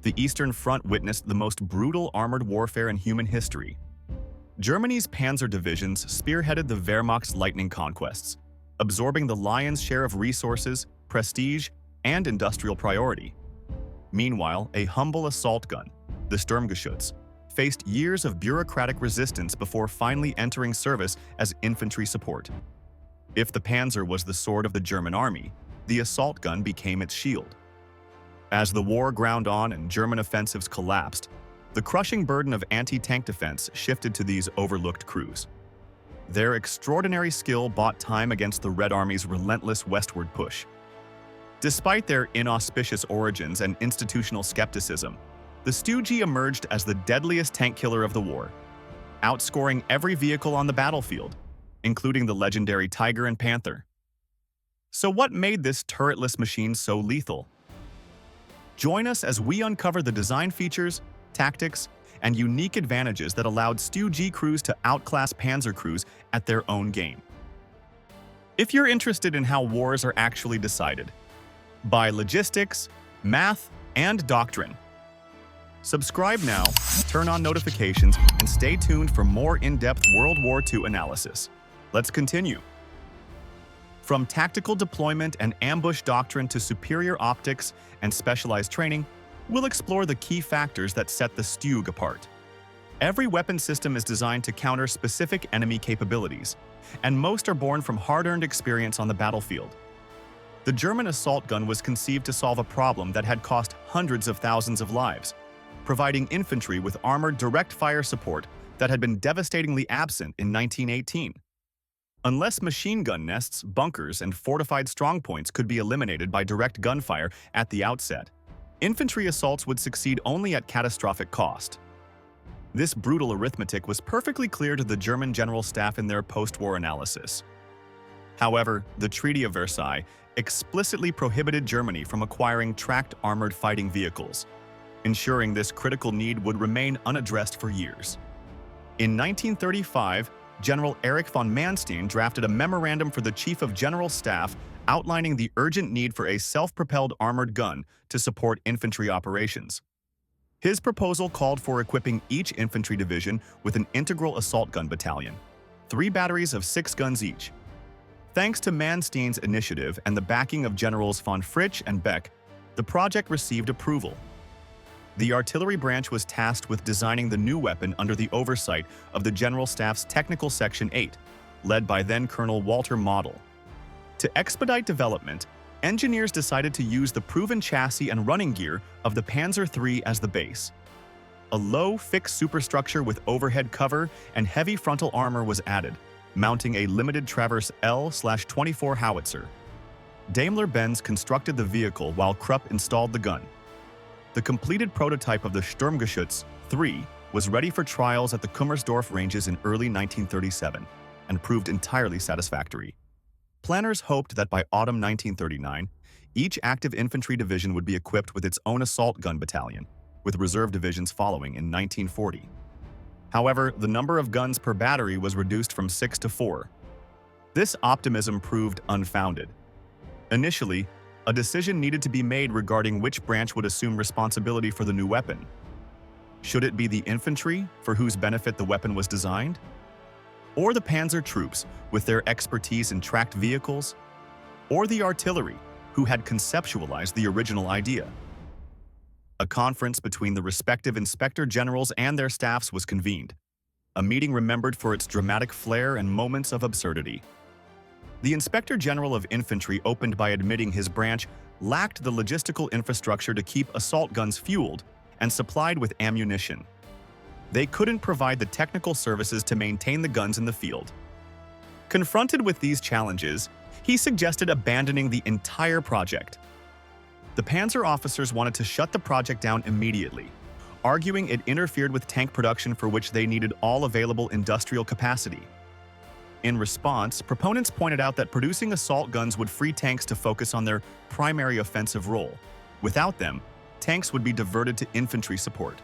the Eastern Front witnessed the most brutal armored warfare in human history. Germany's Panzer divisions spearheaded the Wehrmacht's lightning conquests, absorbing the lion's share of resources, prestige, and industrial priority. Meanwhile, a humble assault gun, the Sturmgeschütz, faced years of bureaucratic resistance before finally entering service as infantry support. If the Panzer was the sword of the German army, the assault gun became its shield. As the war ground on and German offensives collapsed, the crushing burden of anti-tank defense shifted to these overlooked crews. Their extraordinary skill bought time against the Red Army's relentless westward push. Despite their inauspicious origins and institutional skepticism, the StuG emerged as the deadliest tank killer of the war, outscoring every vehicle on the battlefield, including the legendary Tiger and Panther. So what made this turretless machine so lethal? Join us as we uncover the design features, tactics, and unique advantages that allowed StuG crews to outclass Panzer crews at their own game. If you're interested in how wars are actually decided, by logistics, math, and doctrine, subscribe now, turn on notifications, and stay tuned for more in-depth World War II analysis. Let's continue. From tactical deployment and ambush doctrine to superior optics and specialized training, we'll explore the key factors that set the StuG apart. Every weapon system is designed to counter specific enemy capabilities, and most are born from hard-earned experience on the battlefield. The German assault gun was conceived to solve a problem that had cost hundreds of thousands of lives, providing infantry with armored direct fire support that had been devastatingly absent in 1918. Unless machine gun nests, bunkers, and fortified strongpoints could be eliminated by direct gunfire at the outset, infantry assaults would succeed only at catastrophic cost. This brutal arithmetic was perfectly clear to the German General Staff in their post-war analysis. However, the Treaty of Versailles explicitly prohibited Germany from acquiring tracked armored fighting vehicles, ensuring this critical need would remain unaddressed for years. In 1935, General Erich von Manstein drafted a memorandum for the Chief of General Staff outlining the urgent need for a self-propelled armored gun to support infantry operations. His proposal called for equipping each infantry division with an integral assault gun battalion, 3 batteries of 6 guns each. Thanks to Manstein's initiative and the backing of Generals von Fritsch and Beck, the project received approval. The artillery branch was tasked with designing the new weapon under the oversight of the General Staff's Technical Section 8, led by then-Colonel Walter Model. To expedite development, engineers decided to use the proven chassis and running gear of the Panzer III as the base. A low, fixed superstructure with overhead cover and heavy frontal armor was added, mounting a limited Traverse L/24 howitzer. Daimler-Benz constructed the vehicle while Krupp installed the gun. The completed prototype of the Sturmgeschütz III was ready for trials at the Kummersdorf ranges in early 1937 and proved entirely satisfactory. Planners hoped that by autumn 1939, each active infantry division would be equipped with its own assault gun battalion, with reserve divisions following in 1940. However, the number of guns per battery was reduced from 6 to 4. This optimism proved unfounded. Initially, a decision needed to be made regarding which branch would assume responsibility for the new weapon. Should it be the infantry, for whose benefit the weapon was designed? Or the Panzer troops, with their expertise in tracked vehicles? Or the artillery, who had conceptualized the original idea? A conference between the respective inspector generals and their staffs was convened, a meeting remembered for its dramatic flair and moments of absurdity. The Inspector General of Infantry opened by admitting his branch lacked the logistical infrastructure to keep assault guns fueled and supplied with ammunition. They couldn't provide the technical services to maintain the guns in the field. Confronted with these challenges, he suggested abandoning the entire project. The Panzer officers wanted to shut the project down immediately, arguing it interfered with tank production for which they needed all available industrial capacity. In response, proponents pointed out that producing assault guns would free tanks to focus on their primary offensive role. Without them, tanks would be diverted to infantry support.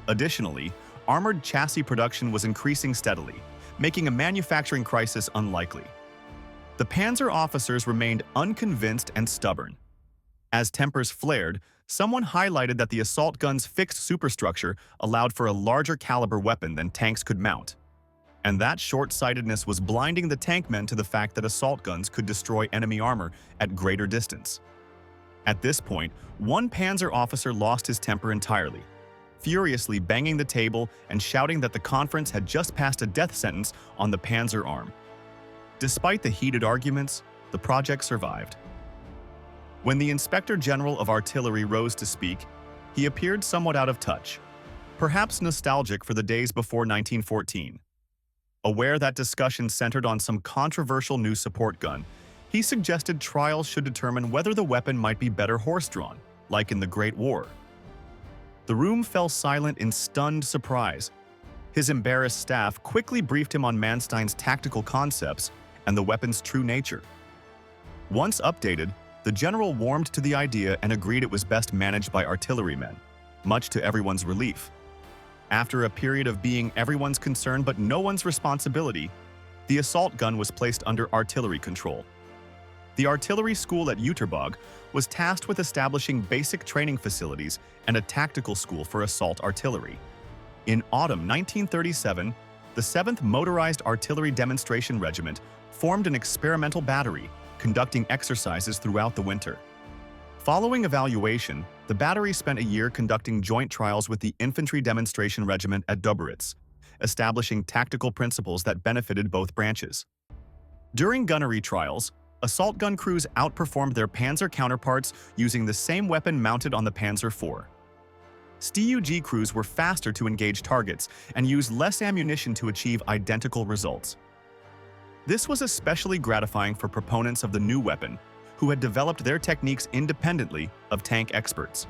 Additionally, armored chassis production was increasing steadily, making a manufacturing crisis unlikely. The Panzer officers remained unconvinced and stubborn. As tempers flared, Someone highlighted that the assault gun's fixed superstructure allowed for a larger caliber weapon than tanks could mount. And that short-sightedness was blinding the tank men to the fact that assault guns could destroy enemy armor at greater distance. At this point, one Panzer officer lost his temper entirely, furiously banging the table and shouting that the conference had just passed a death sentence on the Panzer arm. Despite the heated arguments, the project survived. When the Inspector General of Artillery rose to speak, he appeared somewhat out of touch, perhaps nostalgic for the days before 1914. Aware that discussion centered on some controversial new support gun, he suggested trials should determine whether the weapon might be better horse-drawn, like in the Great War. The room fell silent in stunned surprise. His embarrassed staff quickly briefed him on Manstein's tactical concepts and the weapon's true nature. Once updated, the general warmed to the idea and agreed it was best managed by artillerymen, much to everyone's relief. After a period of being everyone's concern but no one's responsibility, the assault gun was placed under artillery control. The artillery school at Jüterbog was tasked with establishing basic training facilities and a tactical school for assault artillery. In autumn 1937, the 7th Motorized Artillery Demonstration Regiment formed an experimental battery, conducting exercises throughout the winter. Following evaluation, the battery spent a year conducting joint trials with the Infantry Demonstration Regiment at WWII, establishing tactical principles that benefited both branches. During gunnery trials, assault gun crews outperformed their Panzer counterparts using the same weapon mounted on the Panzer IV. StuG crews were faster to engage targets and used less ammunition to achieve identical results. This was especially gratifying for proponents of the new weapon, who had developed their techniques independently of tank experts.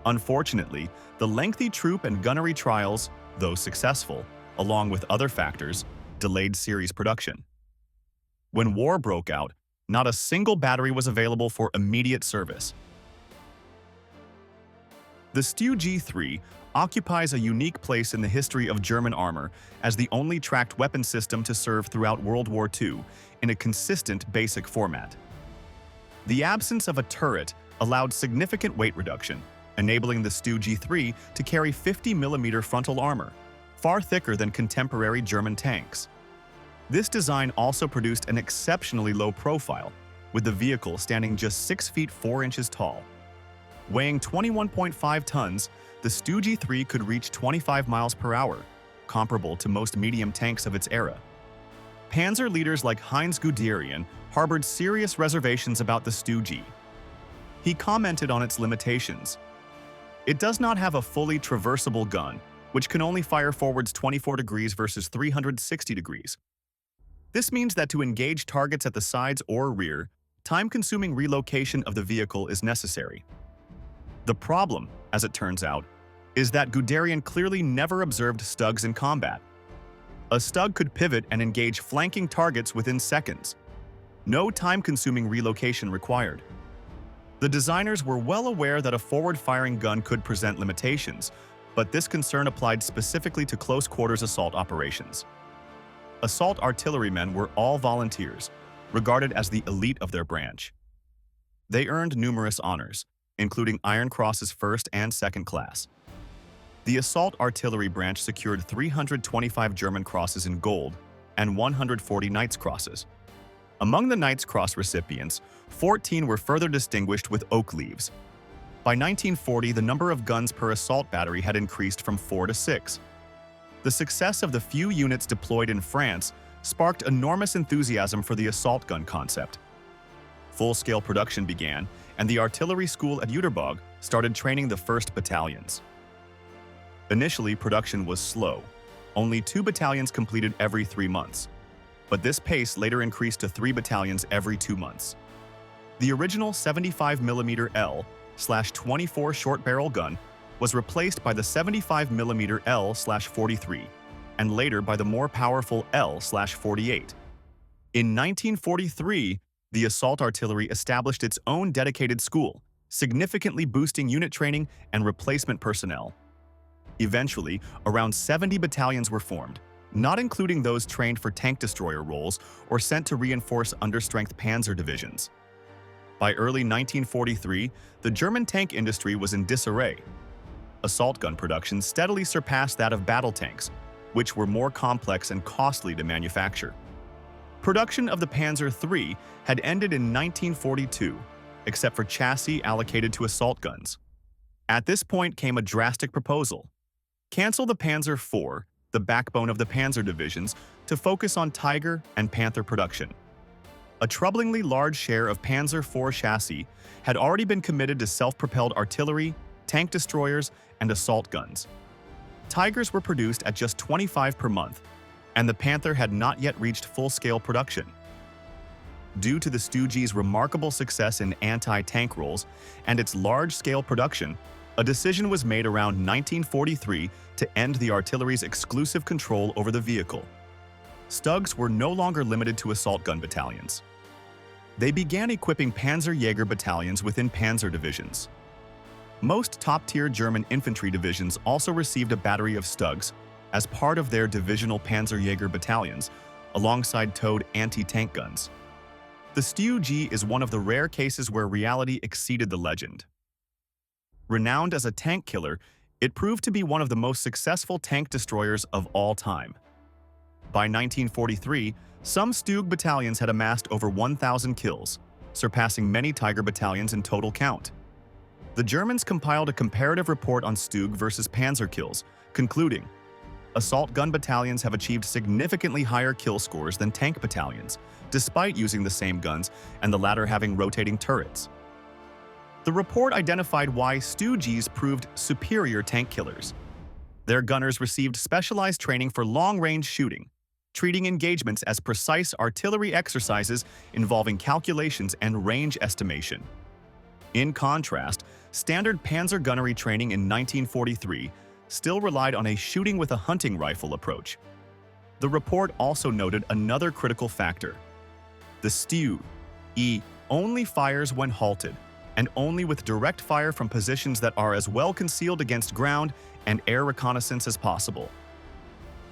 Unfortunately, the lengthy troop and gunnery trials, though successful, along with other factors, delayed series production. When war broke out, not a single battery was available for immediate service. The StuG III occupies a unique place in the history of German armor as the only tracked weapon system to serve throughout World War II in a consistent basic format. The absence of a turret allowed significant weight reduction, enabling the StuG III to carry 50mm frontal armor, far thicker than contemporary German tanks. This design also produced an exceptionally low profile, with the vehicle standing just 6 feet 4 inches tall. Weighing 21.5 tons, the StuG III could reach 25 miles per hour, comparable to most medium tanks of its era. Panzer leaders like Heinz Guderian harbored serious reservations about the StuG. He commented on its limitations. It does not have a fully traversable gun, which can only fire forwards 24 degrees versus 360 degrees. This means that to engage targets at the sides or rear, time-consuming relocation of the vehicle is necessary. The problem, as it turns out, is that Guderian clearly never observed StuGs in combat. A StuG could pivot and engage flanking targets within seconds. No time-consuming relocation required. The designers were well aware that a forward-firing gun could present limitations, but this concern applied specifically to close-quarters assault operations. Assault artillerymen were all volunteers, regarded as the elite of their branch. They earned numerous honors, including Iron Cross's first and second class. The assault artillery branch secured 325 German crosses in gold and 140 Knight's Crosses. Among the Knight's Cross recipients, 14 were further distinguished with oak leaves. By 1940, the number of guns per assault battery had increased from 4 to 6. The success of the few units deployed in France sparked enormous enthusiasm for the assault gun concept. Full-scale production began, and the artillery school at Jüterbog started training the first battalions. Initially, production was slow. Only 2 battalions completed every 3 months. But this pace later increased to 3 battalions every 2 months. The original 75mm L/24 short barrel gun was replaced by the 75mm L/43, and later by the more powerful L/48. In 1943, the assault artillery established its own dedicated school, significantly boosting unit training and replacement personnel. Eventually, around 70 battalions were formed, not including those trained for tank destroyer roles or sent to reinforce understrength Panzer divisions. By early 1943, the German tank industry was in disarray. Assault gun production steadily surpassed that of battle tanks, which were more complex and costly to manufacture. Production of the Panzer III had ended in 1942, except for chassis allocated to assault guns. At this point came a drastic proposal: cancel the Panzer IV, the backbone of the Panzer divisions, to focus on Tiger and Panther production. A troublingly large share of Panzer IV chassis had already been committed to self-propelled artillery, tank destroyers, and assault guns. Tigers were produced at just 25 per month, and the Panther had not yet reached full-scale production. Due to the StuGs' remarkable success in anti-tank roles and its large-scale production, a decision was made around 1943 to end the artillery's exclusive control over the vehicle. StuGs were no longer limited to assault gun battalions. They began equipping Panzerjäger battalions within Panzer divisions. Most top-tier German infantry divisions also received a battery of StuGs as part of their divisional Panzerjäger battalions, alongside towed anti-tank guns. The StuG is one of the rare cases where reality exceeded the legend. Renowned as a tank killer, it proved to be one of the most successful tank destroyers of all time. By 1943, some StuG battalions had amassed over 1,000 kills, surpassing many Tiger battalions in total count. The Germans compiled a comparative report on StuG versus Panzer kills, concluding, assault gun battalions have achieved significantly higher kill scores than tank battalions, despite using the same guns and the latter having rotating turrets. The report identified why StuGs proved superior tank killers. Their gunners received specialized training for long-range shooting, treating engagements as precise artillery exercises involving calculations and range estimation. In contrast, standard Panzer gunnery training in 1943 still relied on a shooting with a hunting rifle approach. The report also noted another critical factor. The StuG only fires when halted, and only with direct fire from positions that are as well concealed against ground and air reconnaissance as possible.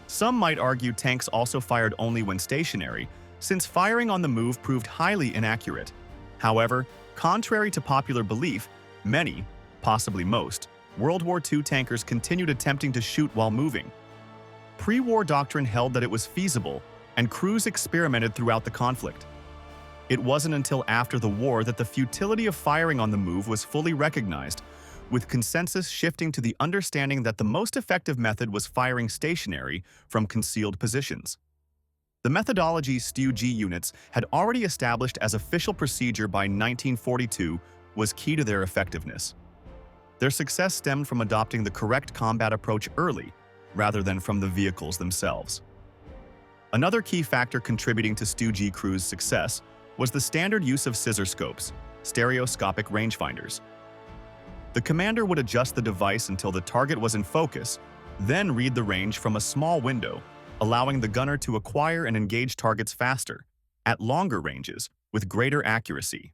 Some might argue tanks also fired only when stationary, since firing on the move proved highly inaccurate. However, contrary to popular belief, many, possibly most, World War II tankers continued attempting to shoot while moving. Pre-war doctrine held that it was feasible, and crews experimented throughout the conflict. It wasn't until after the war that the futility of firing on the move was fully recognized, with consensus shifting to the understanding that the most effective method was firing stationary from concealed positions. The methodology StuG units had already established as official procedure by 1942 was key to their effectiveness. Their success stemmed from adopting the correct combat approach early, rather than from the vehicles themselves. Another key factor contributing to StuG crews' success was the standard use of scissor scopes, stereoscopic rangefinders. The commander would adjust the device until the target was in focus, then read the range from a small window, allowing the gunner to acquire and engage targets faster, at longer ranges, with greater accuracy.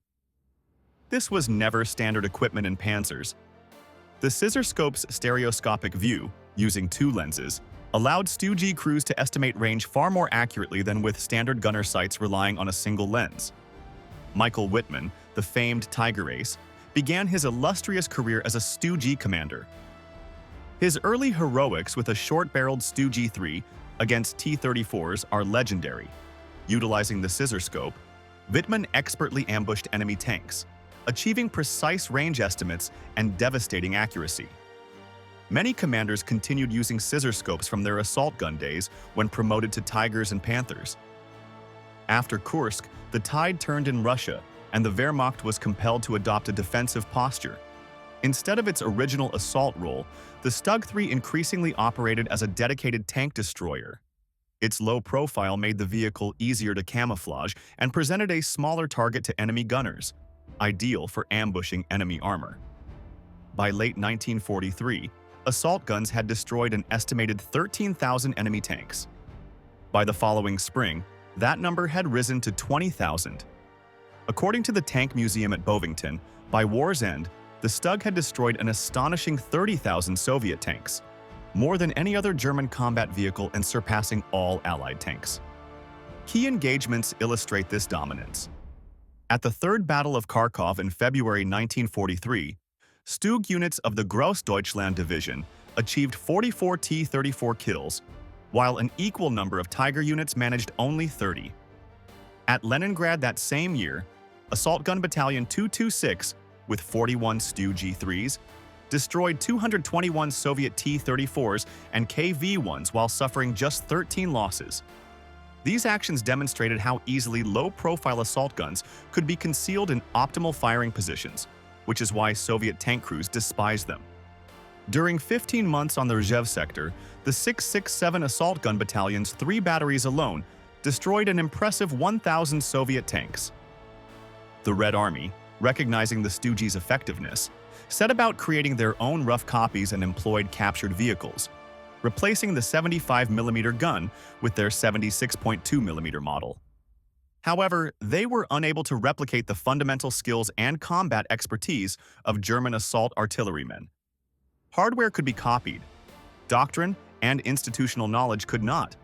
This was never standard equipment in Panzers. The scissor scope's stereoscopic view, using two lenses, allowed StuG crews to estimate range far more accurately than with standard gunner sights relying on a single lens. Michael Wittmann, the famed Tiger ace, began his illustrious career as a StuG commander. His early heroics with a short-barreled StuG III against T-34s are legendary. Utilizing the scissor scope, Wittmann expertly ambushed enemy tanks, achieving precise range estimates and devastating accuracy. Many commanders continued using scissor scopes from their assault gun days when promoted to Tigers and Panthers. After Kursk, the tide turned in Russia, and the Wehrmacht was compelled to adopt a defensive posture. Instead of its original assault role, the StuG III increasingly operated as a dedicated tank destroyer. Its low profile made the vehicle easier to camouflage and presented a smaller target to enemy gunners, ideal for ambushing enemy armor. By late 1943, assault guns had destroyed an estimated 13,000 enemy tanks. By the following spring, that number had risen to 20,000. According to the Tank Museum at Bovington, by war's end, the StuG had destroyed an astonishing 30,000 Soviet tanks, more than any other German combat vehicle and surpassing all Allied tanks. Key engagements illustrate this dominance. At the Third Battle of Kharkov in February 1943, StuG units of the Grossdeutschland Division achieved 44 T-34 kills, while an equal number of Tiger units managed only 30. At Leningrad that same year, Assault Gun Battalion 226, with 41 StuG IIIs, destroyed 221 Soviet T-34s and KV-1s while suffering just 13 losses. These actions demonstrated how easily low-profile assault guns could be concealed in optimal firing positions, which is why Soviet tank crews despised them. During 15 months on the Rzhev sector, the 667 Assault Gun Battalion's 3 batteries alone destroyed an impressive 1,000 Soviet tanks. The Red Army, recognizing the StuGs' effectiveness, set about creating their own rough copies and employed captured vehicles, replacing the 75mm gun with their 76.2mm model. However, they were unable to replicate the fundamental skills and combat expertise of German assault artillerymen. Hardware could be copied. Doctrine and institutional knowledge could not.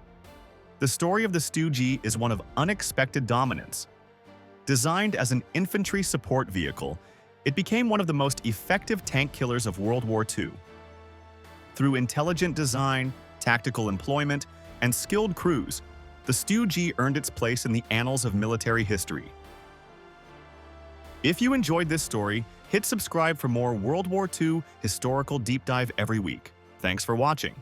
The story of the StuG is one of unexpected dominance. Designed as an infantry support vehicle, it became one of the most effective tank killers of World War II. Through intelligent design, tactical employment, and skilled crews, the StuG earned its place in the annals of military history. If you enjoyed this story, hit subscribe for more World War II historical deep dive every week. Thanks for watching.